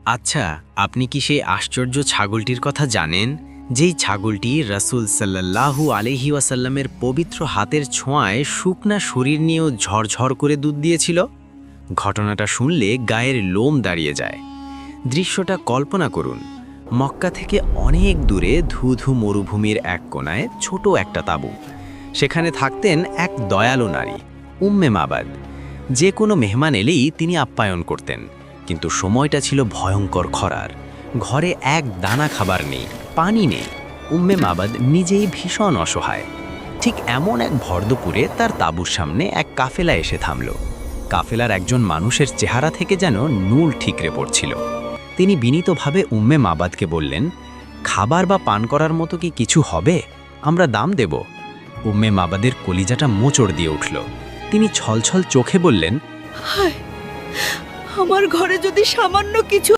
আচ্ছা, আপনি কি সেই আশ্চর্য ছাগলটির কথা জানেন, যেই ছাগলটি রাসূল সাল্লাল্লাহু আলাইহি ওয়াসাল্লামের পবিত্র হাতের ছোঁয়ায় শুকনা শরীর নিয়েও ঝরঝর করে দুধ দিয়েছিল? ঘটনাটা শুনলে গায়ের লোম দাঁড়িয়ে যায়। দৃশ্যটা কল্পনা করুন, মক্কা থেকে অনেক দূরে ধুধু মরুভূমির এক কোণায় ছোট একটা তাঁবু। সেখানে থাকতেন এক দয়ালু নারী, উম্মে মাবাদ। যে কোনো মেহমান এলেই তিনি আপ্যায়ন করতেন, কিন্তু সময়টা ছিল ভয়ঙ্কর খরার। ঘরে এক দানা খাবার নেই, পানি নেই। উম্মে মাবাদ নিজেই ভীষণ অসহায়। ঠিক এমন এক ভর দুপুরে তার তাঁবুর সামনে এক কাফেলা এসে থামল। কাফেলার একজন মানুষের চেহারা থেকে যেন নূর ঠিকরে পড়ছিল। তিনি বিনীতভাবে উম্মে মাবাদকে বললেন, খাবার বা পান করার মতো কি কিছু হবে? আমরা দাম দেব। উম্মে মাবাদের কলিজাটা মোচড় দিয়ে উঠল। তিনি ছলছল চোখে বললেন, হায়, আমার ঘরে যদি সামান্য কিছু